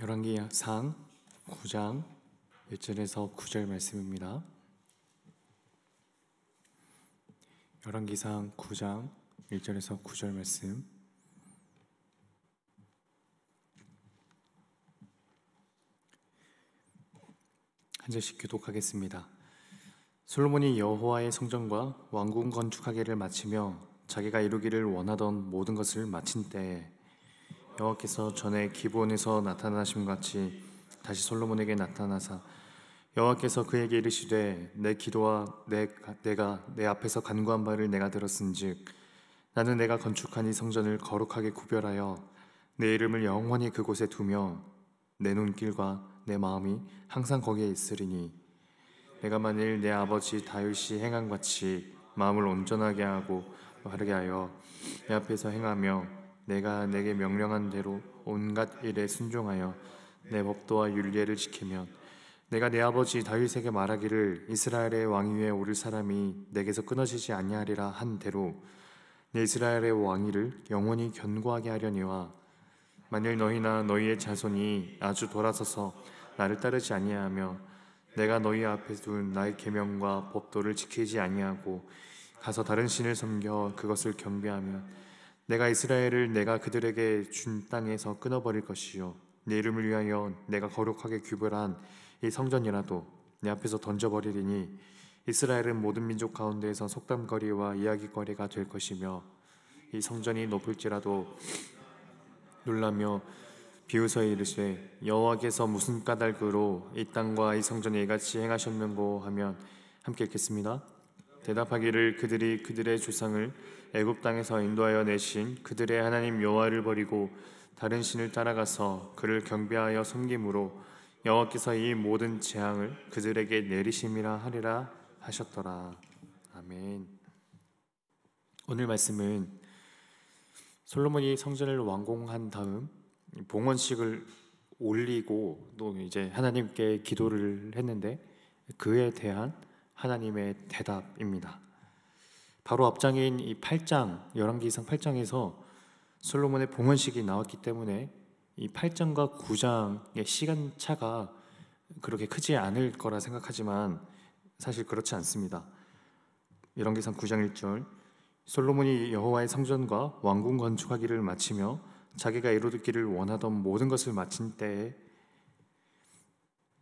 열왕기상 9장 1절에서 9절 말씀입니다. 열왕기상 9장 1절에서 9절 말씀. 한 절씩 교독하겠습니다. 솔로몬이 여호와의 성전과 왕궁 건축하기를 마치며 자기가 이루기를 원하던 모든 것을 마친 때에 여호와께서 전에 기브온에서 나타나심같이 다시 솔로몬에게 나타나사 여호와께서 그에게 이르시되 내 기도와 내가 내 앞에서 간구한 바를 내가 들었은즉 나는 내가 건축한 이 성전을 거룩하게 구별하여 내 이름을 영원히 그곳에 두며 내 눈길과 내 마음이 항상 거기에 있으리니 내가 만일 내 아버지 다윗이 행한 같이 마음을 온전하게 하고 바르게 하여 내 앞에서 행하며 내가 내게 명령한 대로 온갖 일에 순종하여 내 법도와 율례를 지키면 내가 내 아버지 다윗에게 말하기를 이스라엘의 왕 위에 오를 사람이 내게서 끊어지지 아니하리라 한 대로 내 이스라엘의 왕위를 영원히 견고하게 하려니와 만일 너희나 너희의 자손이 아주 돌아서서 나를 따르지 아니하며 내가 너희 앞에 둔 나의 계명과 법도를 지키지 아니하고 가서 다른 신을 섬겨 그것을 경배하면 내가 이스라엘을 내가 그들에게 준 땅에서 끊어버릴 것이요 내 이름을 위하여 내가 거룩하게 규별한 이 성전이라도 내 앞에서 던져버리리니 이스라엘은 모든 민족 가운데에서 속담거리와 이야기거리가 될 것이며 이 성전이 높을지라도 놀라며 비웃어 이르시되 여호와께서 무슨 까닭으로 이 땅과 이 성전에 이같이 행하셨는고 하면 함께 읽겠습니다. 대답하기를 그들이 그들의 조상을 애굽 땅에서 인도하여 내신 그들의 하나님 여호와를 버리고 다른 신을 따라가서 그를 경배하여 섬김으로 여호와께서 이 모든 재앙을 그들에게 내리심이라 하리라 하셨더라. 아멘. 오늘 말씀은 솔로몬이 성전을 완공한 다음 봉헌식을 올리고 또 이제 하나님께 기도를 했는데 그에 대한 하나님의 대답입니다. 바로 앞장인 이 8장, 열왕기상 8장에서 솔로몬의 봉헌식이 나왔기 때문에 이 8장과 9장의 시간차가 그렇게 크지 않을 거라 생각하지만 사실 그렇지 않습니다. 열왕기상 9장 1절 솔로몬이 여호와의 성전과 왕궁 건축하기를 마치며 자기가 이루기를 원하던 모든 것을 마친 때에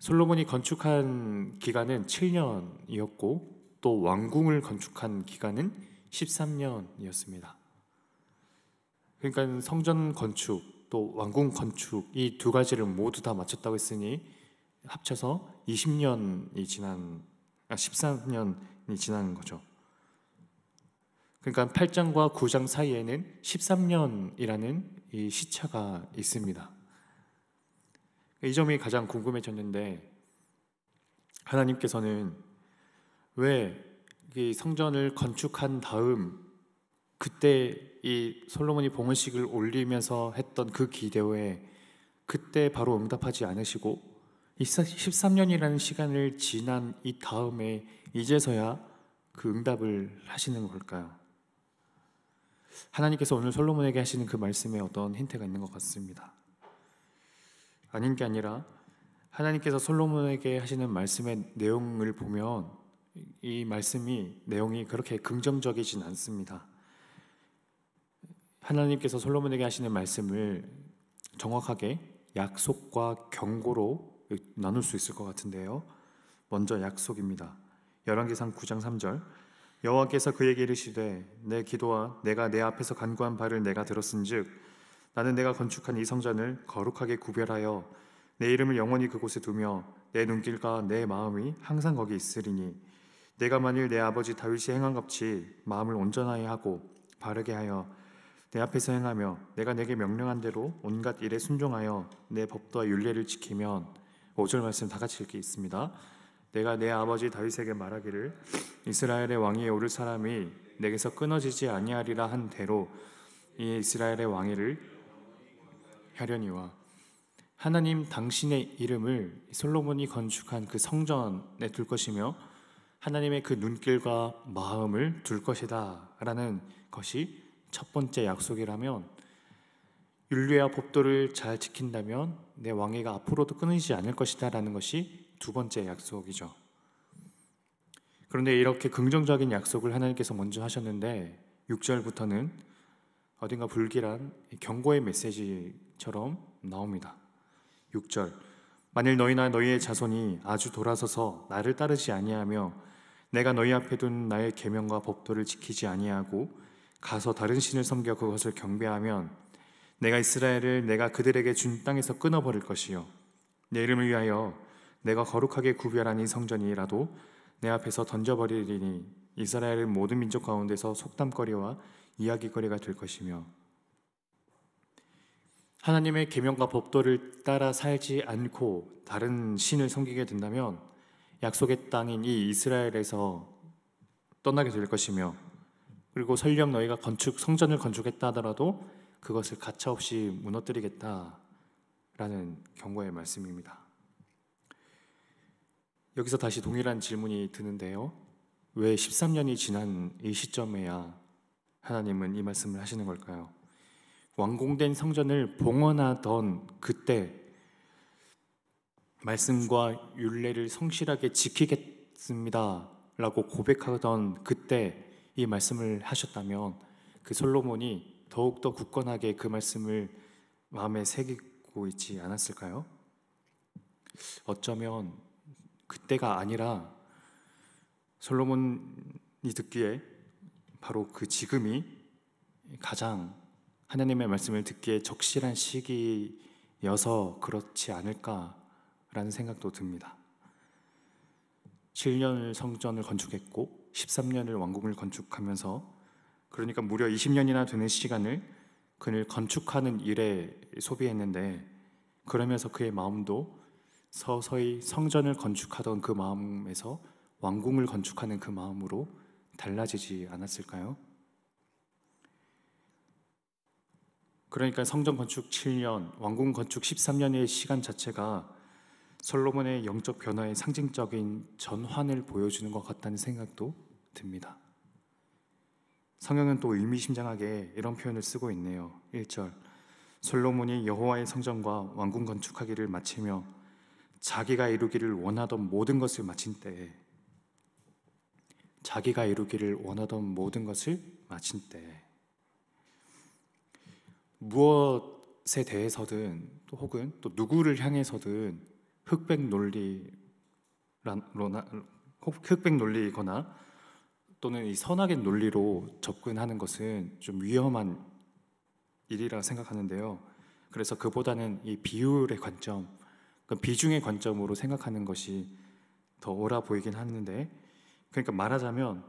솔로몬이 건축한 기간은 7년이었고 또 왕궁을 건축한 기간은 13년이었습니다. 그러니까 성전 건축 또 왕궁 건축 이 두 가지를 모두 다 마쳤다고 했으니 합쳐서 13년이 지난 거죠. 그러니까 8장과 9장 사이에는 13년이라는 이 시차가 있습니다. 이 점이 가장 궁금해졌는데 하나님께서는 왜 이 성전을 건축한 다음 그때 이 솔로몬이 봉헌식을 올리면서 했던 그 기도에 그때 바로 응답하지 않으시고 13년이라는 시간을 지난 이 다음에 이제서야 그 응답을 하시는 걸까요? 하나님께서 오늘 솔로몬에게 하시는 그 말씀에 어떤 힌트가 있는 것 같습니다. 아닌 게 아니라 하나님께서 솔로몬에게 하시는 말씀의 내용을 보면 이 말씀이 내용이 그렇게 긍정적이진 않습니다. 하나님께서 솔로몬에게 하시는 말씀을 정확하게 약속과 경고로 나눌 수 있을 것 같은데요. 먼저 약속입니다. 열왕기상 9장 3절 여호와께서 그에게 이르시되 내 기도와 내가 내 앞에서 간구한 바를 내가 들었은즉 나는 내가 건축한 이 성전을 거룩하게 구별하여 내 이름을 영원히 그곳에 두며 내 눈길과 내 마음이 항상 거기 있으리니 내가 만일 내 아버지 다윗이 행한 같이 마음을 온전하게 하고 바르게 하여 내 앞에서 행하며 내가 내게 명령한 대로 온갖 일에 순종하여 내 법도와 율례를 지키면 5절 말씀 다 같이 읽겠습니다. 내가 내 아버지 다윗에게 말하기를 이스라엘의 왕위에 오를 사람이 내게서 끊어지지 아니하리라 한 대로 이 이스라엘의 왕위를 하려니와 하나님 당신의 이름을 솔로몬이 건축한 그 성전에 둘 것이며 하나님의 그 눈길과 마음을 둘 것이다 라는 것이 첫 번째 약속이라면 율례와 법도를 잘 지킨다면 내 왕위가 앞으로도 끊이지 않을 것이다 라는 것이 두 번째 약속이죠. 그런데 이렇게 긍정적인 약속을 하나님께서 먼저 하셨는데 6절부터는 어딘가 불길한 경고의 메시지처럼 나옵니다. 6절, 만일 너희나 너희의 자손이 아주 돌아서서 나를 따르지 아니하며 내가 너희 앞에 둔 나의 계명과 법도를 지키지 아니하고 가서 다른 신을 섬겨 그것을 경배하면 내가 이스라엘을 내가 그들에게 준 땅에서 끊어버릴 것이요 내 이름을 위하여 내가 거룩하게 구별한 이 성전이라도 내 앞에서 던져버리리니 이스라엘은 모든 민족 가운데서 속담거리와 이야기거리가 될 것이며, 하나님의 계명과 법도를 따라 살지 않고 다른 신을 섬기게 된다면 약속의 땅인 이 이스라엘에서 떠나게 될 것이며, 그리고 설령 너희가 성전을 건축했다 하더라도 그것을 가차없이 무너뜨리겠다라는 경고의 말씀입니다. 여기서 다시 동일한 질문이 드는데요. 왜 13년이 지난 이 시점에야 하나님은 이 말씀을 하시는 걸까요? 완공된 성전을 봉헌하던 그때, 말씀과 율례를 성실하게 지키겠습니다 라고 고백하던 그때 이 말씀을 하셨다면 그 솔로몬이 더욱더 굳건하게 그 말씀을 마음에 새기고 있지 않았을까요? 어쩌면 그때가 아니라 솔로몬이 듣기에 바로 그 지금이 가장 하나님의 말씀을 듣기에 적실한 시기여서 그렇지 않을까라는 생각도 듭니다. 7년을 성전을 건축했고 13년을 왕궁을 건축하면서, 그러니까 무려 20년이나 되는 시간을 그를 건축하는 일에 소비했는데, 그러면서 그의 마음도 서서히 성전을 건축하던 그 마음에서 왕궁을 건축하는 그 마음으로 달라지지 않았을까요? 그러니까 성전 건축 7년, 왕궁 건축 13년의 시간 자체가 솔로몬의 영적 변화의 상징적인 전환을 보여주는 것 같다는 생각도 듭니다. 성경은 또 의미심장하게 이런 표현을 쓰고 있네요. 1절, 솔로몬이 여호와의 성전과 왕궁 건축하기를 마치며 자기가 이루기를 원하던 모든 것을 마친 때에, 자기가 이루기를 원하던 모든 것을 마친 때에, 무엇에 대해서든 또 혹은 또 누구를 향해서든 흑백 논리거나 또는 이 선악의 논리로 접근하는 것은 좀 위험한 일이라 생각하는데요. 그래서 그보다는 이 비율의 관점, 비중의 관점으로 생각하는 것이 더 옳아 보이긴 하는데, 그러니까 말하자면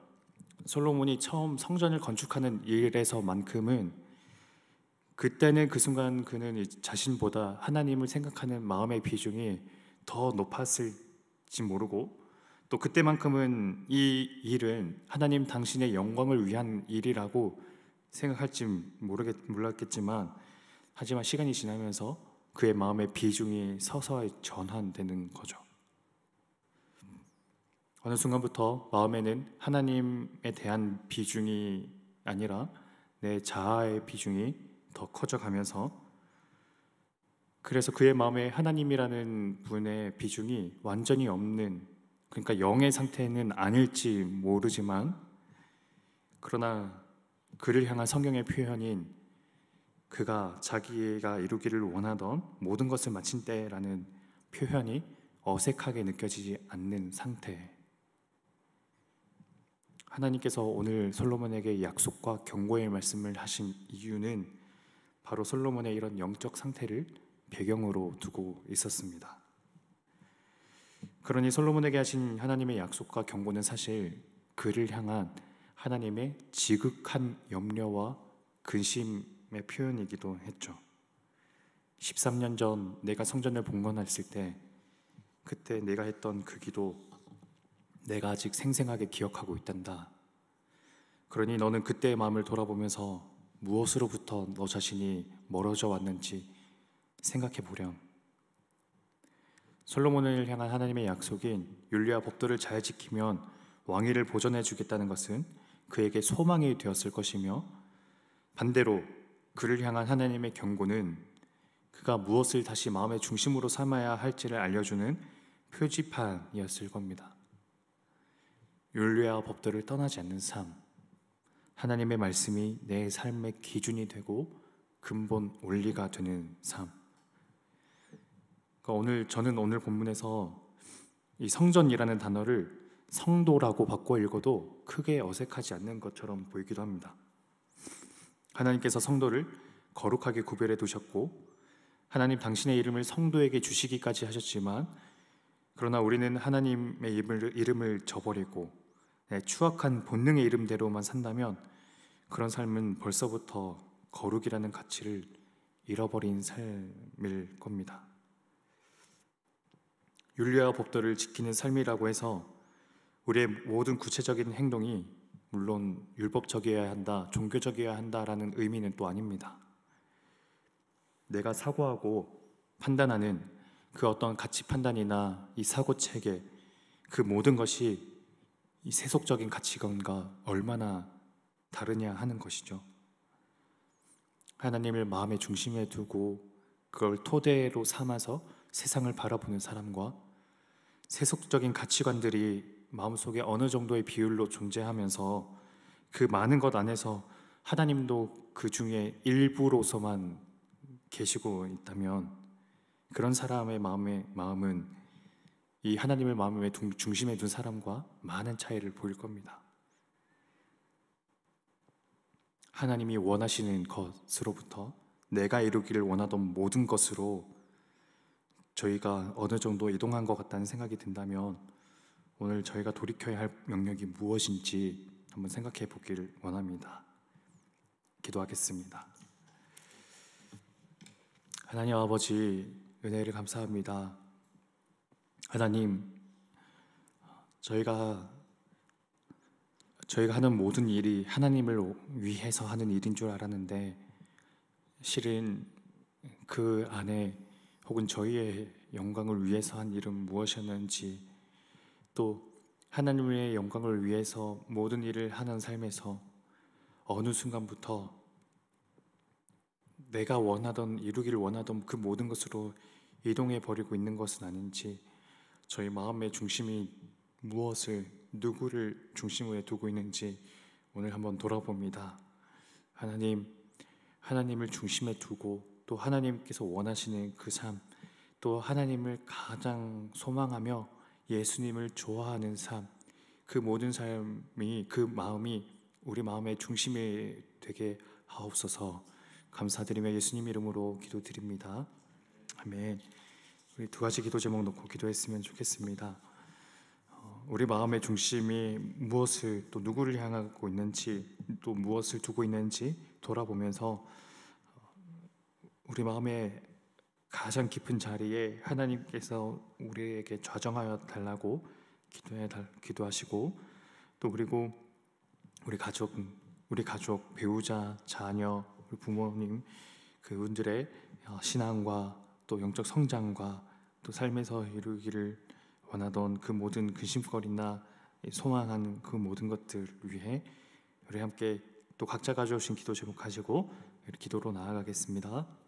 솔로몬이 처음 성전을 건축하는 일에서만큼은 그때는 그 순간 그는 자신보다 하나님을 생각하는 마음의 비중이 더 높았을지 모르고, 또 그때만큼은 이 일은 하나님 당신의 영광을 위한 일이라고 생각할지 몰랐겠지만, 하지만 시간이 지나면서 그의 마음의 비중이 서서히 전환되는 거죠. 어느 순간부터 마음에는 하나님에 대한 비중이 아니라 내 자아의 비중이 더 커져가면서, 그래서 그의 마음에 하나님이라는 분의 비중이 완전히 없는, 그러니까 영의 상태는 아닐지 모르지만, 그러나 그를 향한 성경의 표현인 그가 자기가 이루기를 원하던 모든 것을 마친 때라는 표현이 어색하게 느껴지지 않는 상태. 하나님께서 오늘 솔로몬에게 약속과 경고의 말씀을 하신 이유는 바로 솔로몬의 이런 영적 상태를 배경으로 두고 있었습니다. 그러니 솔로몬에게 하신 하나님의 약속과 경고는 사실 그를 향한 하나님의 지극한 염려와 근심의 표현이기도 했죠. 13년 전 내가 성전을 봉헌했을 때, 그때 내가 했던 그 기도 내가 아직 생생하게 기억하고 있단다. 그러니 너는 그때의 마음을 돌아보면서 무엇으로부터 너 자신이 멀어져 왔는지 생각해 보렴. 솔로몬을 향한 하나님의 약속인 율례와 법도를 잘 지키면 왕위를 보존해 주겠다는 것은 그에게 소망이 되었을 것이며, 반대로 그를 향한 하나님의 경고는 그가 무엇을 다시 마음의 중심으로 삼아야 할지를 알려주는 표지판이었을 겁니다. 율례와 법도를 떠나지 않는 삶, 하나님의 말씀이 내 삶의 기준이 되고 근본 원리가 되는 삶. 그러니까 저는 오늘 본문에서 이 성전이라는 단어를 성도라고 바꿔 읽어도 크게 어색하지 않는 것처럼 보이기도 합니다. 하나님께서 성도를 거룩하게 구별해 두셨고 하나님 당신의 이름을 성도에게 주시기까지 하셨지만, 그러나 우리는 하나님의 이름을 저버리고 추악한 본능의 이름대로만 산다면 그런 삶은 벌써부터 거룩이라는 가치를 잃어버린 삶일 겁니다. 율례와 법도를 지키는 삶이라고 해서 우리의 모든 구체적인 행동이 물론 율법적이어야 한다, 종교적이어야 한다라는 의미는 또 아닙니다. 내가 사고하고 판단하는 그 어떤 가치 판단이나 이 사고 체계, 그 모든 것이 이 세속적인 가치관과 얼마나 다르냐 하는 것이죠. 하나님을 마음의 중심에 두고 그걸 토대로 삼아서 세상을 바라보는 사람과 세속적인 가치관들이 마음속에 어느 정도의 비율로 존재하면서 그 많은 것 안에서 하나님도 그 중에 일부로서만 계시고 있다면, 그런 사람의 마음은 이 하나님을 마음의 중심에 둔 사람과 많은 차이를 보일 겁니다. 하나님이 원하시는 것으로부터 내가 이루기를 원하던 모든 것으로 저희가 어느 정도 이동한 것 같다는 생각이 든다면, 오늘 저희가 돌이켜야 할 영역이 무엇인지 한번 생각해 보기를 원합니다. 기도하겠습니다. 하나님 아버지, 은혜를 감사합니다. 하나님, 저희가 하는 모든 일이 하나님을 위해서 하는 일인 줄 알았는데, 실은 그 안에 혹은 저희의 영광을 위해서 한 일은 무엇이었는지, 또 하나님의 영광을 위해서 모든 일을 하는 삶에서 어느 순간부터 내가 이루기를 원하던 그 모든 것으로 이동해 버리고 있는 것은 아닌지, 저희 마음의 중심이 누구를 중심으로 두고 있는지 오늘 한번 돌아봅니다. 하나님을 중심에 두고 또 하나님께서 원하시는 그 삶, 또 하나님을 가장 소망하며 예수님을 좋아하는 삶, 그 모든 삶이, 그 마음이 우리 마음의 중심이 되게 하옵소서. 감사드리며 예수님 이름으로 기도드립니다. 아멘. 우리 두 가지 기도 제목 놓고 기도했으면 좋겠습니다. 우리 마음의 중심이 무엇을, 또 누구를 향하고 있는지, 또 무엇을 두고 있는지 돌아보면서 우리 마음의 가장 깊은 자리에 하나님께서 우리에게 좌정하여 달라고 기도하시고, 또 그리고 우리 가족, 배우자, 자녀, 우리 부모님, 그분들의 신앙과 또 영적 성장과 또 삶에서 이루기를 원하던 그 모든 근심거리나 소망하는 그 모든 것들을 위해 우리 함께 또 각자 가져오신 기도 제목 가지고 기도로 나아가겠습니다.